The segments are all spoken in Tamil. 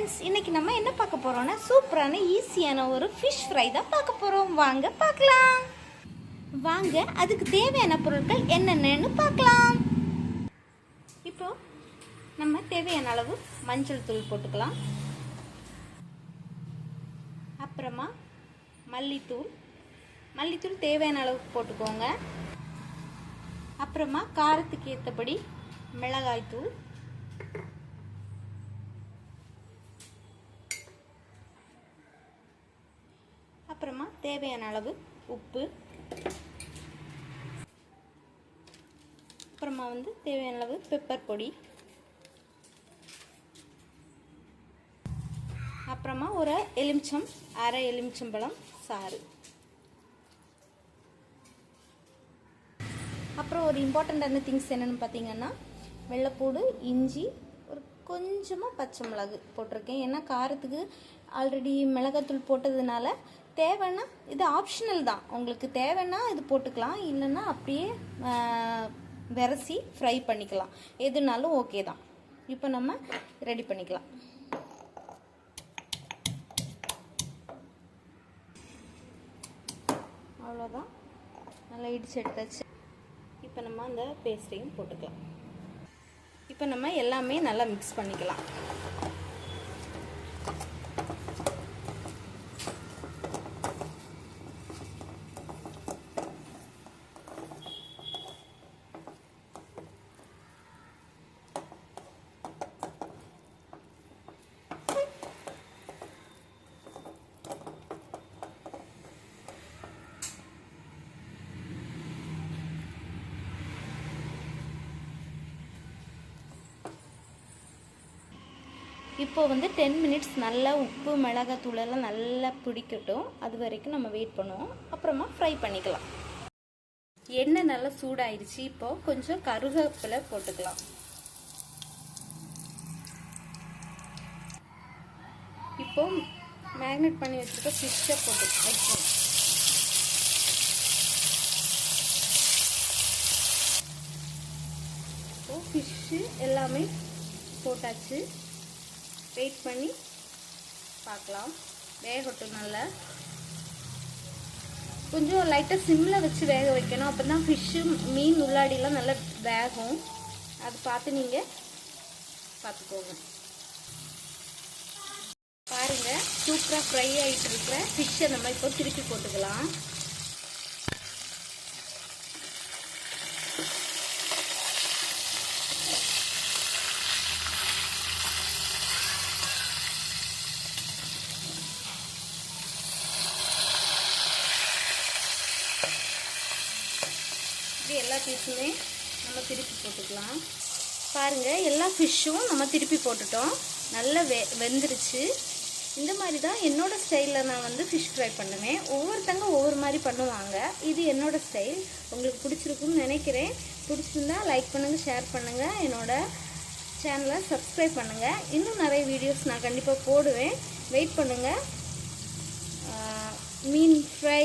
ஃப்ரெண்ட்ஸ், இன்னைக்கு நம்ம என்ன பார்க்க போறோம்னா சூப்பரான ஈஸியான ஒரு ஃபிஷ் ஃப்ரை தான் பார்க்க போறோம். வாங்க பார்க்கலாம். வாங்க அதுக்கு தேவையான பொருட்கள் என்னென்னு பார்க்கலாம். இப்போ நம்ம தேவையான அளவு மஞ்சள் தூள் போட்டுக்கலாம். அப்புறமா மல்லித்தூள் தேவையான அளவுக்கு போட்டுக்கோங்க. அப்புறமா காரத்துக்கு ஏற்றபடி மிளகாய் தூள், அப்புறமா தேவையான அளவு உப்பு, அப்புறமா தேவையான அளவு பெப்பர் பொடி, அப்புறமா ஒரு அரை எலுமிச்சம்பழம் சாறு. அப்புறம் ஒரு இம்பார்ட்டண்ட்டான திங்ஸ் என்னென்னு பார்த்தீங்கன்னா வெள்ளைப்பூடு, இஞ்சி, ஒரு கொஞ்சமாக பச்சை மிளகு போட்டிருக்கேன். ஏன்னா காரத்துக்கு ஆல்ரெடி மிளகாத்தூள் போட்டதுனால தேவைன்னா இது ஆப்ஷனல் தான். உங்களுக்கு தேவைன்னா இது போட்டுக்கலாம், இல்லைன்னா அப்படியே விரசி ஃப்ரை பண்ணிக்கலாம். எதுனாலும் ஓகே தான். இப்போ நம்ம ரெடி பண்ணிக்கலாம். அவ்வளோதான், நல்லா இடிச்சு எடுத்தாச்சு. இப்போ நம்ம அந்த பேஸ்ட்டையும் போட்டுக்கலாம். இப்போ நம்ம எல்லாமே நல்லா மிக்ஸ் பண்ணிக்கலாம். இப்போ 10 மினிட்ஸ் நல்லா உப்பு மிளகாத்தூளெல்லாம் நல்லா பிடிக்கட்டும். அது வரைக்கும் நம்ம வெயிட் பண்ணுவோம். அப்புறமா ஃப்ரை பண்ணிக்கலாம். எண்ணெய் நல்லா சூடாயிருச்சு. இப்போ கொஞ்சம் கருவேப்பிலை போட்டுக்கலாம். இப்போ மேக்னேட் பண்ணி வச்சுருக்க ஃபிஷ்ஷை போட்டுக்கலாம். இப்போ ஃபிஷ்ஷு எல்லாமே போட்டாச்சு. வெயிட் பண்ணி பார்க்கலாம். வேகட்டும். நல்லா கொஞ்சம் லைட்டாக சிம்மில் வச்சு வேக வைக்கணும். அப்போ தான் ஃபிஷ்ஷு மீன் உள்ளாடிலாம் நல்லா வேகும். அது பார்த்து நீங்கள் பார்த்துக்கோங்க. பாருங்கள், சூப்பராக ஃப்ரை ஆகிட்டு இருக்கிற ஃபிஷ்ஷை நம்ம இப்போ திருப்பி போட்டுக்கலாம். எல்லா பீஸுமே நம்ம திருப்பி போட்டுக்கலாம். பாருங்கள், எல்லா ஃபிஷ்ஷும் நம்ம திருப்பி போட்டுட்டோம். நல்லா வெந்துருச்சு. இந்த மாதிரி தான் என்னோடய ஸ்டைலில் நான் ஃபிஷ் ஃப்ரை பண்ணுவேன். ஒவ்வொருத்தங்க ஒவ்வொரு மாதிரி பண்ணுவாங்க. இது என்னோடய ஸ்டைல். உங்களுக்கு பிடிச்சிருக்குன்னு நினைக்கிறேன். பிடிச்சிருந்தா லைக் பண்ணுங்கள், ஷேர் பண்ணுங்கள், என்னோடய சேனலை சப்ஸ்கிரைப் பண்ணுங்கள். இன்னும் நிறைய வீடியோஸ் நான் கண்டிப்பாக போடுவேன். வெயிட் பண்ணுங்கள். மீன் ஃப்ரை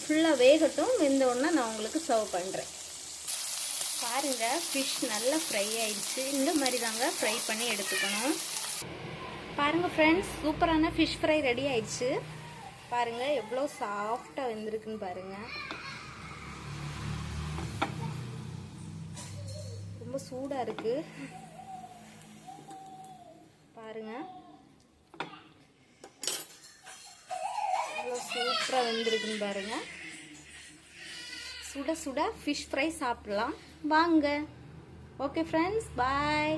ஃபுல்லாக வேகட்டும். வெந்தோடனே நான் உங்களுக்கு சர்வ் பண்ணுறேன். பாருங்கள், ஃபிஷ் நல்லா ஃப்ரை ஆயிடுச்சு. இந்த மாதிரி தாங்க ஃப்ரை பண்ணி எடுத்துக்கணும். பாருங்கள் ஃப்ரெண்ட்ஸ், சூப்பரான ஃபிஷ் ஃப்ரை ரெடி ஆயிடுச்சு. பாருங்கள் எவ்வளோ சாஃப்டாக வெந்திருக்குன்னு பாருங்கள். ரொம்ப சூடாக இருக்குது. பாருங்கள் எவ்வளோ சூப்பராக வெந்திருக்குன்னு பாருங்கள். சுட சுட ஃபிஷ் ஃப்ரை சாப்பிடலாம் வாங்க. ஓகே ஃப்ரெண்ட்ஸ், பாய்.